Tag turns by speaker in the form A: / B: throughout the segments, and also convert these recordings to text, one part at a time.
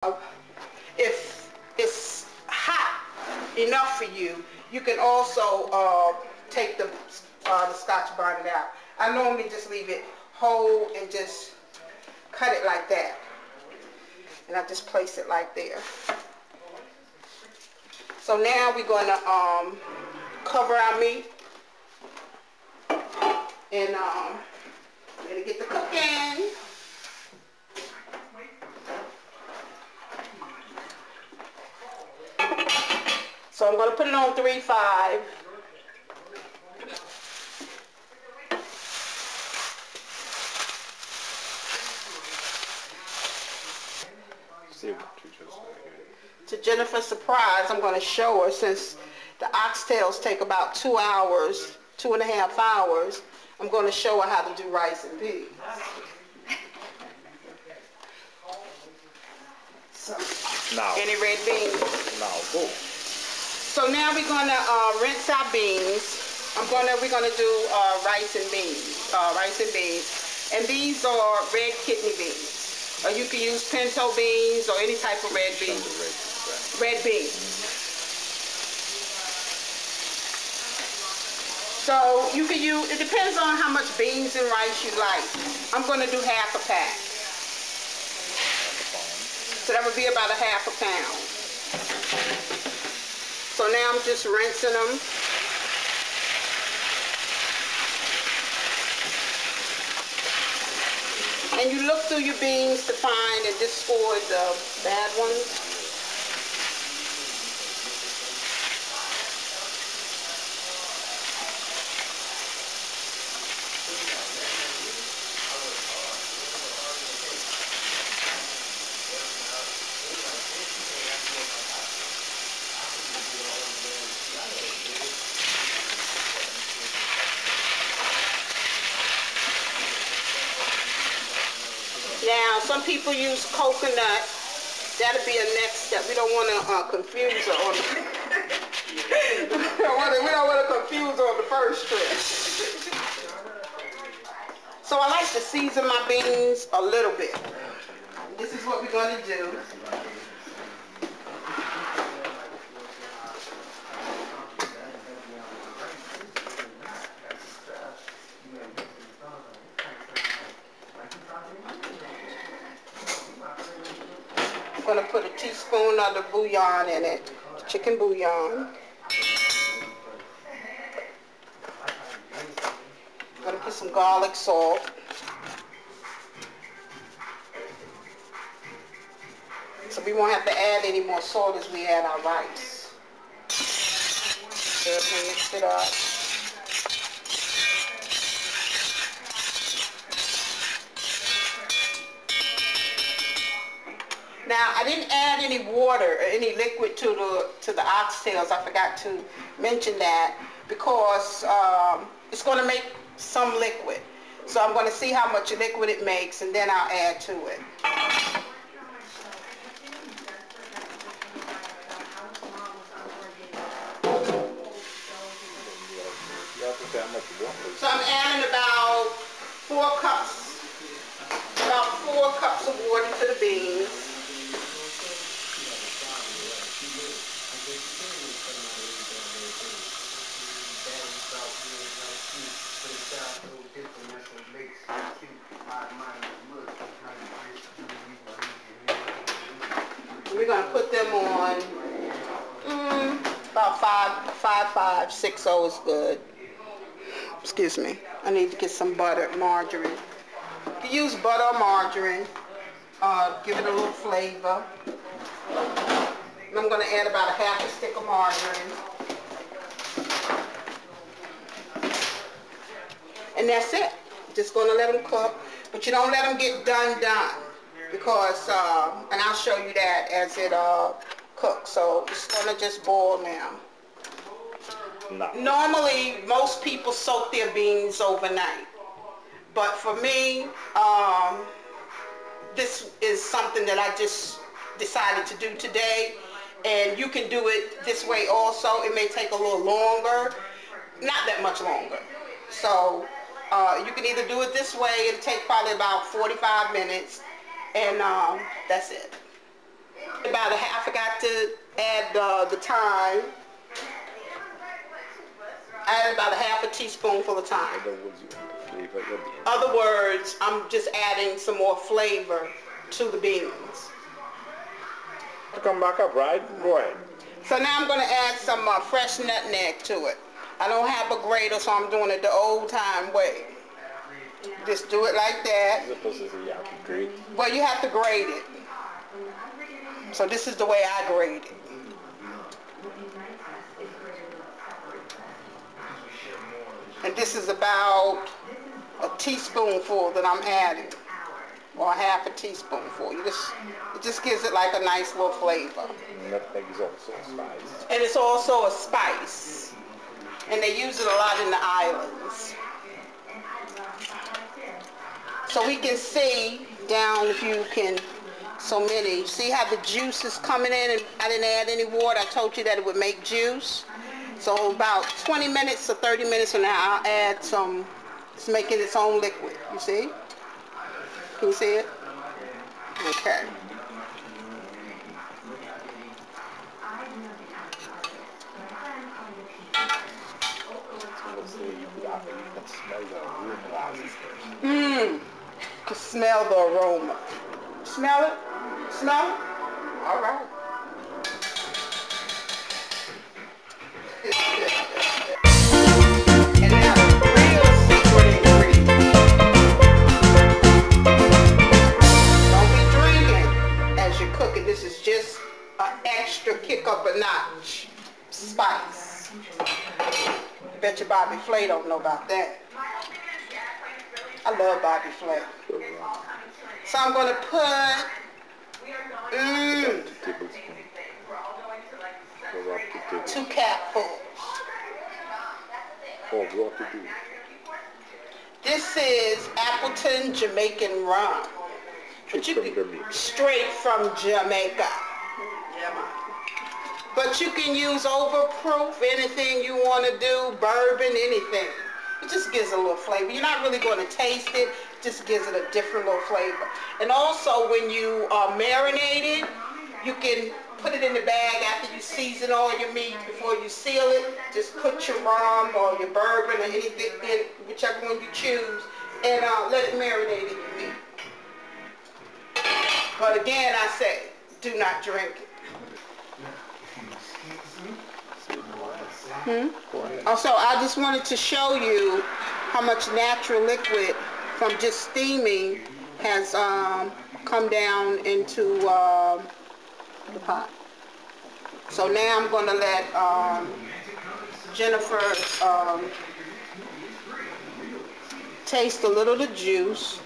A: if it's hot enough for you, you can also take the Scotch bonnet out. I normally just leave it whole and just cut it like that. And I just place it like there. So now we're going to cover our meat and gonna get the cooking. So I'm going to put it on 3-5. To Jennifer's surprise, I'm going to show her, since the oxtails take about 2 hours, 2.5 hours, I'm going to show her how to do rice and peas. So,
B: now,
A: any red beans?
B: Now, go.
A: So now we're going to rinse our beans. We're going to do rice and beans. And these are red kidney beans. Or you can use pinto beans or any type of red beans. Red beans. So you can use, it depends on how much beans and rice you like. I'm going to do half a pack. So that would be about a half a pound. So now I'm just rinsing them. And you look through your beans to find and discard the bad ones. Now, some people use coconut. That'll be a next step. We don't want to confuse her on the we don't want to confuse her on the first trip. So I like to season my beans a little bit. This is what we're going to do. I'm going to put a teaspoon of the bouillon in it, chicken bouillon. I'm going to put some garlic salt. So we won't have to add any more salt as we add our rice. Just mix it up. Now, I didn't add any water or any liquid to the oxtails. I forgot to mention that because it's going to make some liquid. So I'm going to see how much liquid it makes, and then I'll add to it. So I'm adding about 4 cups of water to the beans. We're going to put them on about 5, 6 is good. Excuse me. I need to get some butter, margarine. You can use butter or margarine. Give it a little flavor. And I'm going to add about a half a stick of margarine. And that's it. Just going to let them cook. But you don't let them get done. Because, and I'll show you that as it cooks. So it's going to just boil now.
B: No.
A: Normally, most people soak their beans overnight. But for me, this is something that I just decided to do today. And you can do it this way also. It may take a little longer. Not that much longer. So you can either do it this way. It'll take probably about 45 minutes. And that's it. about I forgot to add the thyme. I added about a half a teaspoonful of thyme. Other words, I'm just adding some more flavor to the beans.
B: Come back up, right? Go ahead.
A: So now I'm going to add some fresh nutmeg to it. I don't have a grater, so I'm doing it the old time way. Just do it like that. Well, you have to grate it. So this is the way I grate it. And this is about a teaspoonful that I'm adding, or half a teaspoonful. It just gives it like a nice little flavor.
B: Nutmeg is also a spice.
A: And it's also a spice. And they use it a lot in the islands. So we can see down, if you can, so many. See how the juice is coming in, and I didn't add any water. I told you that it would make juice. So about 20 minutes or 30 minutes from now, I'll add some, it's making its own liquid. You see? Can you see it? Okay. To smell the aroma. Smell it? Smell it? All right. And now the real secret ingredient. Don't be drinking as you're cooking. This is just an extra kick up a notch spice. I bet you Bobby Flay don't know about that. I love Bobby Flay. So I'm going to put 2 capfuls. This is Appleton Jamaican rum. But you can, straight from Jamaica. But you can use overproof, anything you want to do, bourbon, anything. It just gives a little flavor. You're not really going to taste it. It just gives it a different little flavor. And also when you marinate it, you can put it in the bag after you season all your meat. Before you seal it, just put your rum or your bourbon or anything in, whichever one you choose, and let it marinate in your meat. But again, I say, do not drink it. Also, I just wanted to show you how much natural liquid from just steaming has come down into the pot. So now I'm going to let Jennifer taste a little of the juice.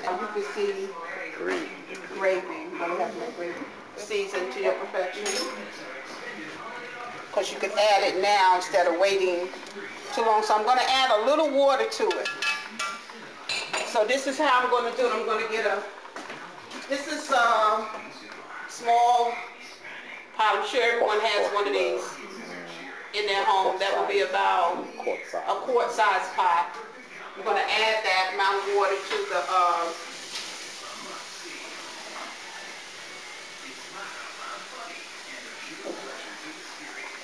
A: You can see gravy. I'm going to have my gravy seasoned to your perfection. Because you can add it now instead of waiting too long. So I'm going to add a little water to it. So this is how I'm going to do it. I'm going to get this is a small pot. I'm sure everyone has one of these in their home. That will be about a quart-size pot. I'm going to add that amount of water to the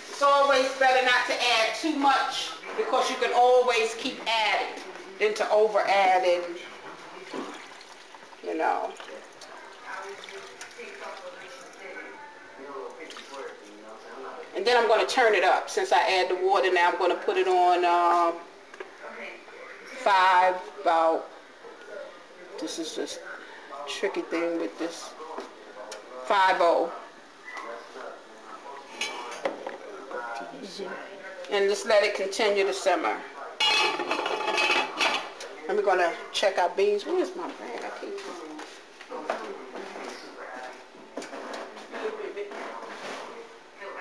A: it's always better not to add too much, because you can always keep adding than to over adding, you know. And then I'm going to turn it up. Since I add the water now, I'm going to put it on 5, about, this is just a tricky thing with this, 5-0. And just let it continue to simmer. And we're going to check our beans. Where's my bag? I keep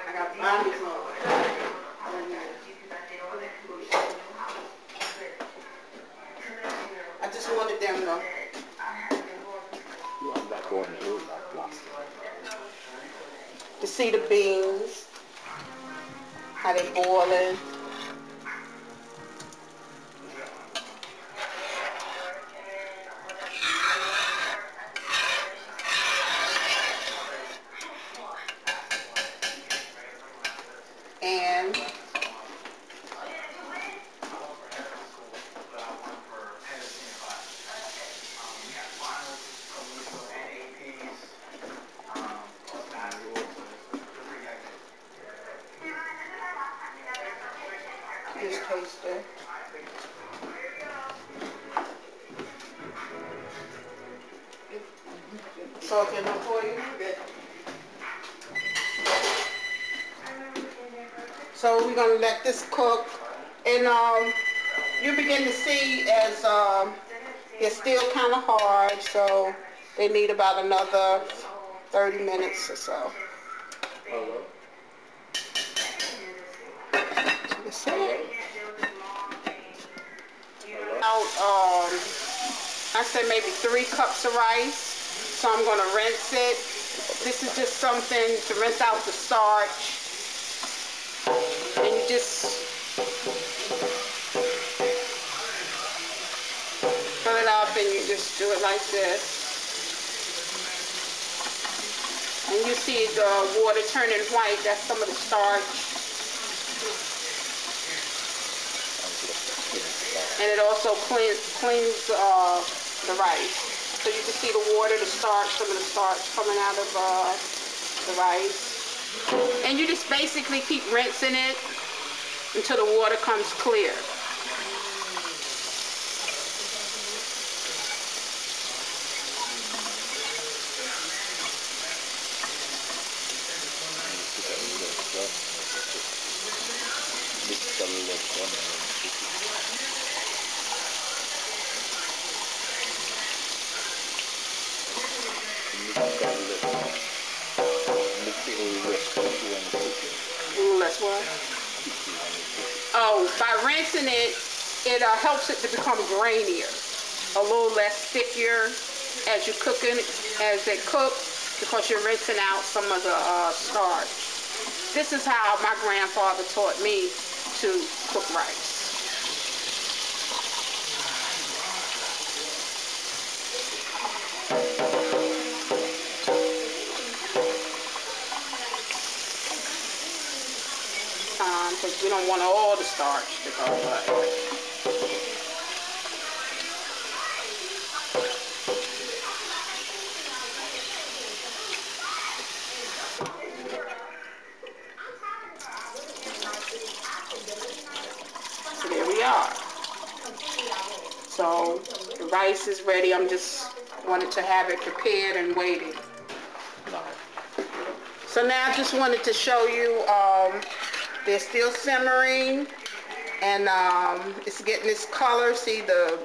A: I got beans. I just wanted them to see the beans, how they boiling. cooking them for you. So we're gonna let this cook, and you begin to see as it's still kind of hard, so they need about another 30 minutes or so. I said maybe 3 cups of rice, so I'm going to rinse it. This is just something to rinse out the starch, and you just fill it up and you just do it like this. And you see the water turning white, that's some of the starch. And it also cleans the rice. So you can see the water, the starch, some of the starch coming out of the rice. And you just basically keep rinsing it until the water comes clear. That's what? Oh, by rinsing it, it helps it to become grainier, a little less stickier as you're cooking, as it cooks, because you're rinsing out some of the starch. This is how my grandfather taught me to cook rice. Because we don't want all the starch to go away. So there we are. So the rice is ready. I'm just wanted to have it prepared and waiting. So now I just wanted to show you, they're still simmering, and it's getting this color. See, the